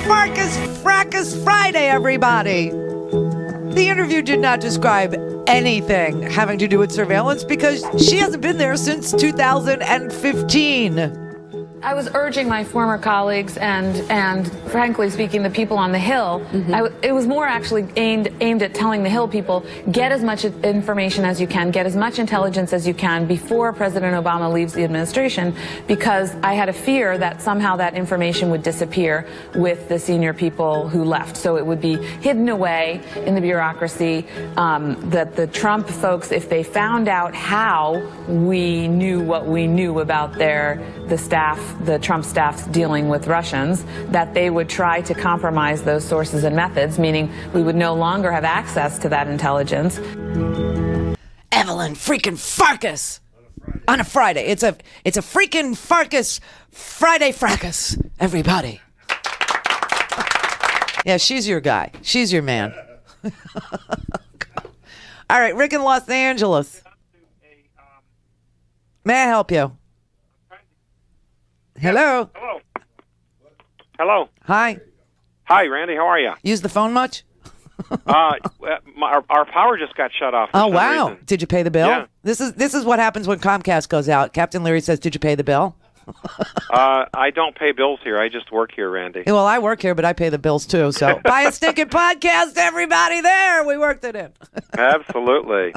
Farkas Fracas Friday, everybody. The interview did not describe anything having to do with surveillance because she hasn't been there since 2015. I was urging my former colleagues and frankly speaking, the people on the Hill, it was more actually aimed at telling the Hill people, get as much information as you can, get as much intelligence as you can before President Obama leaves the administration, because I had a fear that somehow that information would disappear with the senior people who left. So it would be hidden away in the bureaucracy, that the Trump folks, if they found out how we knew what we knew about the Trump staff's dealing with Russians, that they would try to compromise those sources and methods, meaning we would no longer have access to that intelligence. Evelyn freaking Farkas on a Friday. It's a freaking Farkas Friday fracas, everybody. Yeah, she's your guy. She's your man. All right, Rick in Los Angeles. May I help you? Hello. Hello. Hello. Hi. Hi, Randy. How are you? Use the phone much? Our power just got shut off. For Oh, some wow. reason. Did you pay the bill? Yeah. This is what happens when Comcast goes out. Captain Leary says, did you pay the bill? I don't pay bills here. I just work here, Randy. Well, I work here, but I pay the bills too. So buy a stinking podcast, everybody. There, we worked it in. Absolutely.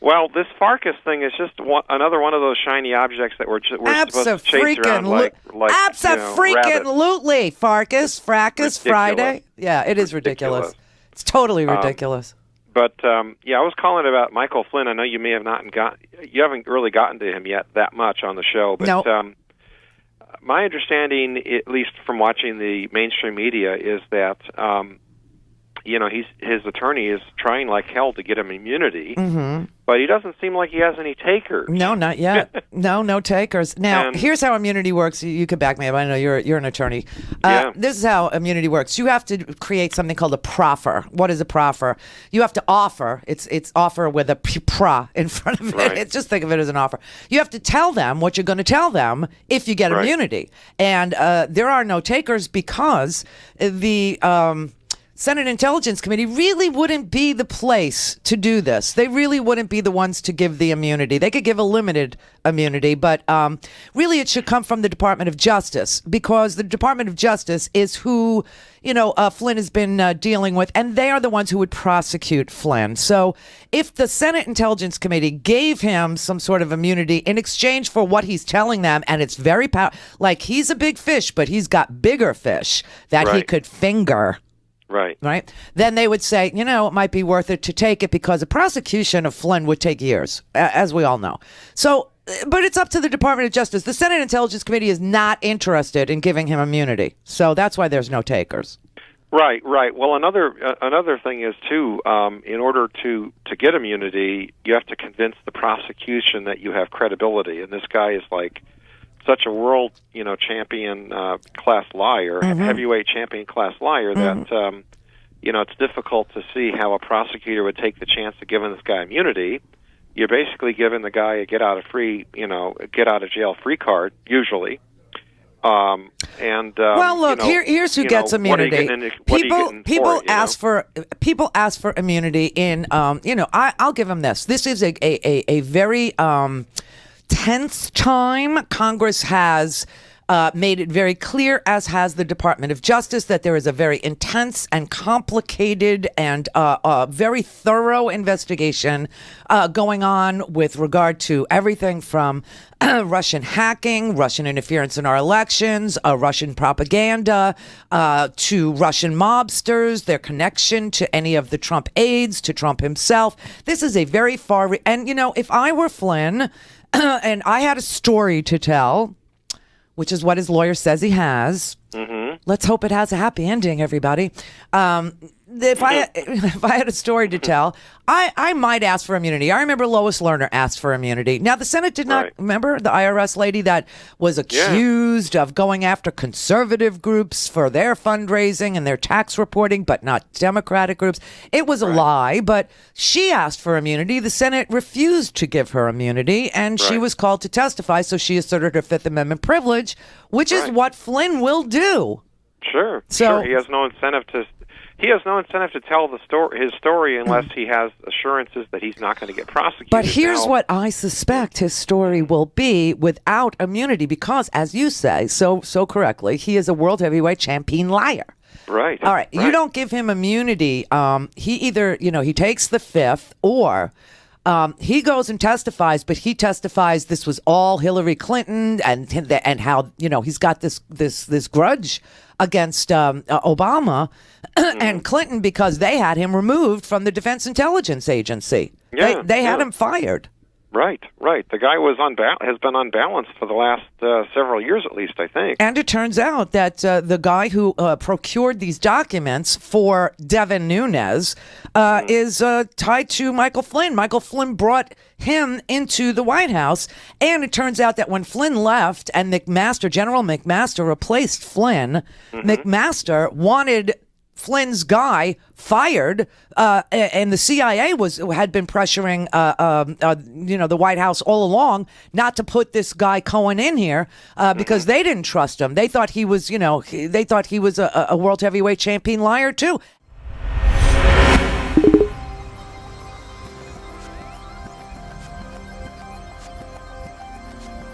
Well, this Farkas thing is just another one of those shiny objects that we're supposed to chase around like Abso-freaking-lutely. Farkas, Fracas, Friday. Yeah, it is ridiculous. It's totally ridiculous. But I was calling about Michael Flynn. I know you may have you haven't really gotten to him yet that much on the show. But nope. My understanding, at least from watching the mainstream media, is that his attorney is trying like hell to get him immunity, but he doesn't seem like he has any takers. No, not yet. No takers. Now, here's how immunity works. You could back me up. I know you're an attorney. This is how immunity works. You have to create something called a proffer. What is a proffer? You have to offer. It's offer with a pra in front of it. Right. Just think of it as an offer. You have to tell them what you're going to tell them if you get immunity. And there are no takers because the Senate Intelligence Committee really wouldn't be the place to do this. They really wouldn't be the ones to give the immunity. They could give a limited immunity, but really it should come from the Department of Justice, because the Department of Justice is who, Flynn has been dealing with, and they are the ones who would prosecute Flynn. So if the Senate Intelligence Committee gave him some sort of immunity in exchange for what he's telling them, and it's very like he's a big fish, but he's got bigger fish that he could finger. Right. Then they would say, it might be worth it to take it because a prosecution of Flynn would take years, as we all know. So, but it's up to the Department of Justice. The Senate Intelligence Committee is not interested in giving him immunity. So that's why there's no takers. Right. Well, another thing is, too, in order to get immunity, you have to convince the prosecution that you have credibility. And this guy is like such a world, champion class liar, heavyweight champion class liar that, it's difficult to see how a prosecutor would take the chance of giving this guy immunity. You're basically giving the guy a get out of jail free card, usually. Well, look, here's who gets immunity. People ask for immunity in, I'll give them this. This is a very tense time. Congress has made it very clear, as has the Department of Justice, that there is a very intense and complicated and very thorough investigation going on with regard to everything from Russian hacking, Russian interference in our elections, Russian propaganda, to Russian mobsters, their connection to any of the Trump aides, to Trump himself. This is a very and if I were Flynn and I had a story to tell, which is what his lawyer says he has. Let's hope it has a happy ending, everybody. If I had a story to tell, I might ask for immunity. I remember Lois Lerner asked for immunity. Now, the Senate did not, remember the IRS lady that was accused of going after conservative groups for their fundraising and their tax reporting, but not Democratic groups. It was a lie, but she asked for immunity. The Senate refused to give her immunity, and she was called to testify, so she asserted her Fifth Amendment privilege, which is what Flynn will do. Sure. He has no incentive to. He has no incentive to tell his story unless he has assurances that he's not going to get prosecuted. But here's what I suspect his story will be without immunity, because, as you say so correctly, he is a world heavyweight champion liar. Right. All right. You don't give him immunity. He either, he takes the fifth, or he goes and testifies, but he testifies this was all Hillary Clinton, and how, he's got this grudge against Obama and Clinton because they had him removed from the Defense Intelligence Agency. Yeah, they had him fired. Right. The guy has been unbalanced for the last several years, at least, I think. And it turns out that the guy who procured these documents for Devin Nunes is tied to Michael Flynn. Michael Flynn brought him into the White House, and it turns out that when Flynn left and General McMaster replaced Flynn, McMaster wanted Flynn's guy fired, and the CIA had been pressuring the White House all along not to put this guy Cohen in here because they didn't trust him. They thought he was a world heavyweight champion liar too.